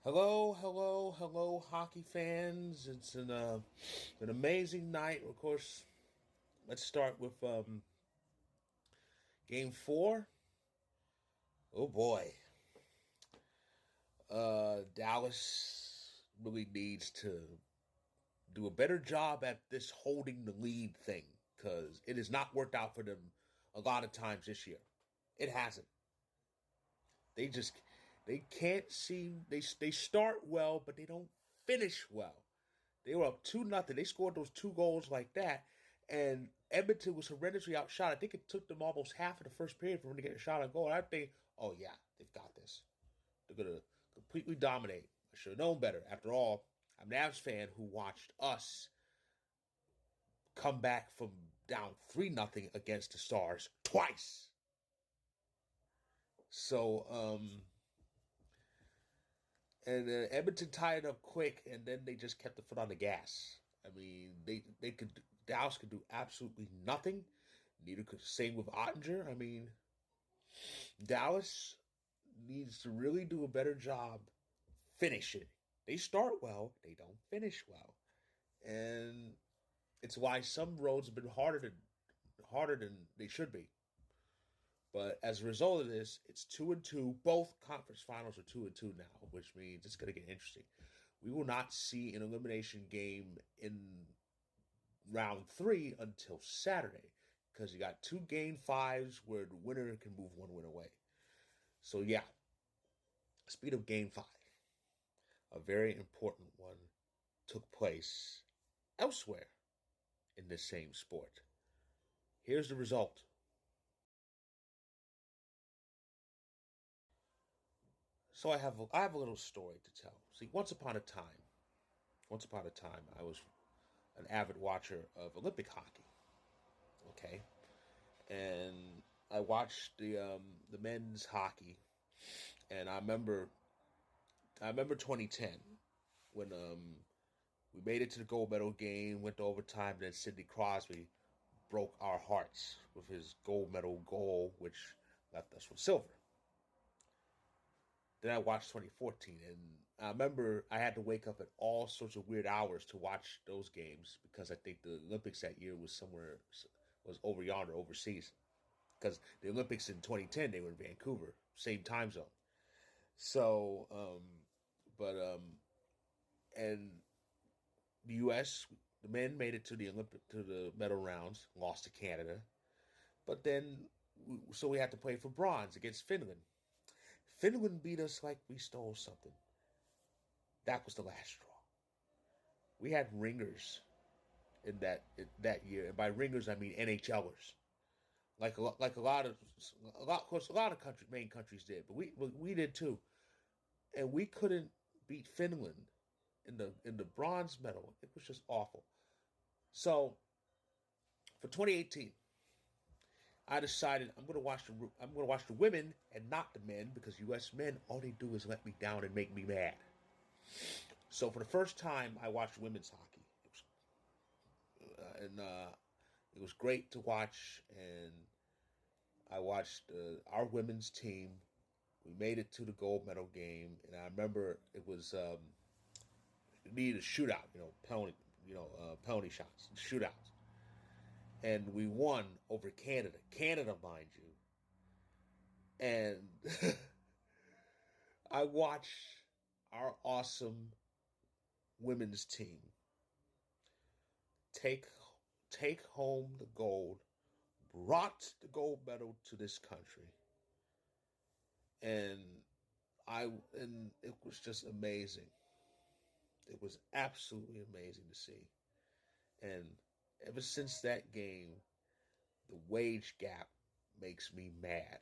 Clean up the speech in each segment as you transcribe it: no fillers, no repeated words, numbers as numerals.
Hello, hello, hello, hockey fans. It's an amazing night. Of course, let's start with game four. Oh boy, Dallas really needs to do a better job at this holding the lead thing because it has not worked out for them a lot of times this year. It hasn't. They just they can't seem they start well, but they don't finish well. They were up 2-0. They scored those two goals like that. And Edmonton was horrendously outshot. I think it took them almost half of the first period for them to get a shot on goal. And I think, oh, yeah, they've got this. They're going to completely dominate. I should have known better. After all, I'm an Avs fan who watched us come back from down 3-0 against the Stars twice. So, and Edmonton tied it up quick, and then they just kept the foot on the gas. I mean, they could Dallas could do absolutely nothing. Neither could same with Ottinger. I mean, Dallas needs to really do a better job finishing. They start well, they don't finish well, and it's why some roads have been harder than they should be. But as a result of this, it's 2-2. Both conference finals are 2-2 now, which means it's going to get interesting. We will not see an elimination game in round three until Saturday because you got two game fives where the winner can move one win away. So, yeah, speed of game five, a very important one, took place elsewhere in this same sport. Here's the result. So I have a little story to tell. See, once upon a time, I was an avid watcher of Olympic hockey. Okay, and I watched the men's hockey, and I remember 2010 when we made it to the gold medal game, went to overtime, and then Sidney Crosby broke our hearts with his gold medal goal, which left us with silver. Then I watched 2014, and I remember I had to wake up at all sorts of weird hours to watch those games because I think the Olympics that year was over yonder, overseas. Because the Olympics in 2010 they were in Vancouver, same time zone. So, but and the U.S. the men made it to the medal rounds, lost to Canada, but then so we had to play for bronze against Finland. Finland beat us like we stole something. That was the last straw. We had ringers in that year, and by ringers I mean NHLers. Like of course a lot of main countries did, but we did too, and we couldn't beat Finland in the bronze medal. It was just awful. So for 2018, I decided I'm going to watch the women and not the men because U.S. men all they do is let me down and make me mad. So for the first time, I watched women's hockey. It was great to watch, and I watched our women's team. We made it to the gold medal game, and I remember it needed a shootout, penalty shots, shootouts, and we won over Canada. Canada, mind you, and I watched our awesome women's team take take home the gold, brought the gold medal to this country, and and it was just amazing. It was absolutely amazing to see. And ever since that game, the wage gap makes me mad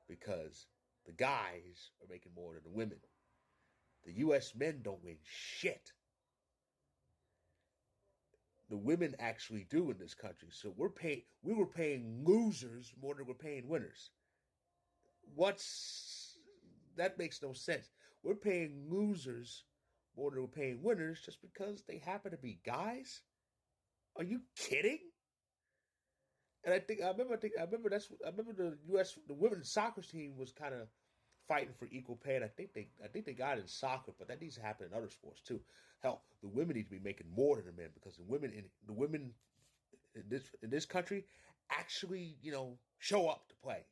because the guys are making more than the women. The U.S. men don't win shit. The women actually do in this country. So we were paying losers more than we're paying winners. What's that makes no sense. We're paying losers more than we're paying winners just because they happen to be guys? Are you kidding? And I remember the U.S. the women's soccer team was kind of fighting for equal pay, and I think they got it in soccer, but that needs to happen in other sports too. Hell, the women need to be making more than the men because the women in this country actually show up to play.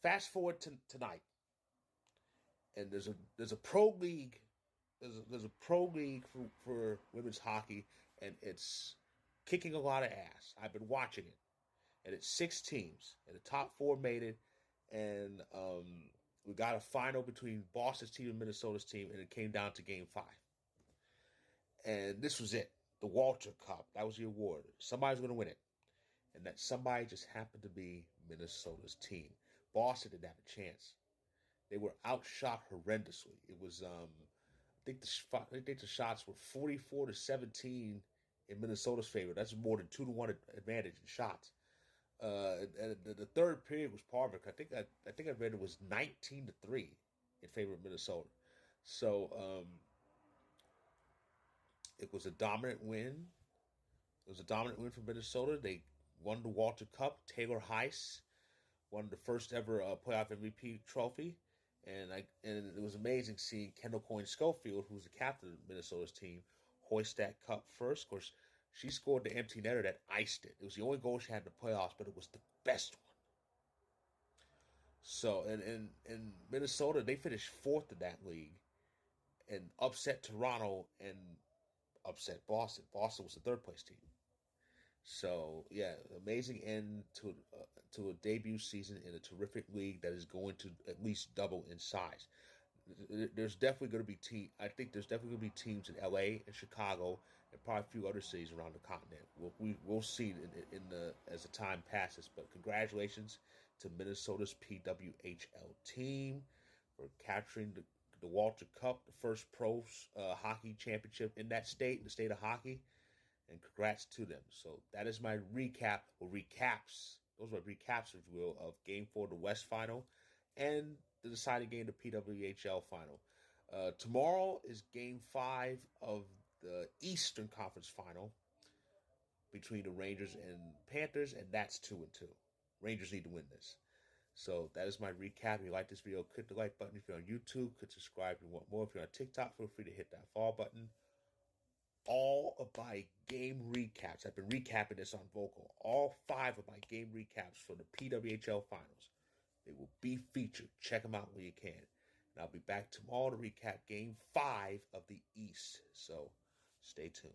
Fast forward to tonight, and there's a pro league. There's a pro league for women's hockey, and it's kicking a lot of ass. I've been watching it, and it's 6 teams, and the top four made it, and we got a final between Boston's team and Minnesota's team, and it came down to Game 5. And this was it, the Walter Cup. That was the award. Somebody's going to win it, and that somebody just happened to be Minnesota's team. Boston didn't have a chance. They were outshot horrendously. It was I think the shots were 44-17 in Minnesota's favor. That's more than 2-1 advantage in shots. And the third period was perfect. I think I read it was 19-3 in favor of Minnesota. So it was a dominant win. It was a dominant win for Minnesota. They won the Walter Cup. Taylor Heiss won the first ever playoff MVP trophy. And it was amazing seeing Kendall Coyne Schofield, who's the captain of Minnesota's team, hoist that cup first. Of course, she scored the empty netter that iced it. It was the only goal she had in the playoffs, but it was the best one. So, in Minnesota, they finished fourth in that league and upset Toronto and upset Boston. Boston was the third place team. So, yeah, amazing end to a debut season in a terrific league that is going to at least double in size. There's definitely going to be I think there's definitely going to be teams in LA and Chicago and probably a few other cities around the continent. We'll see in the as the time passes. But congratulations to Minnesota's PWHL team for capturing the Walter Cup, the first pro hockey championship in that state, the state of hockey. And congrats to them. So that is my recap or recaps. Those were recaps, if you will, of Game 4, the West Final, and the deciding game, the PWHL Final. Tomorrow is Game 5 of the Eastern Conference Final between the Rangers and Panthers, and that's 2-2. Rangers need to win this. So that is my recap. If you like this video, click the like button. If you're on YouTube, click subscribe if you want more. If you're on TikTok, feel free to hit that follow button. All of my game recaps. I've been recapping this on Vocal. All 5 of my game recaps for the PWHL Finals. They will be featured. Check them out when you can. And I'll be back tomorrow to recap Game 5 of the East. So stay tuned.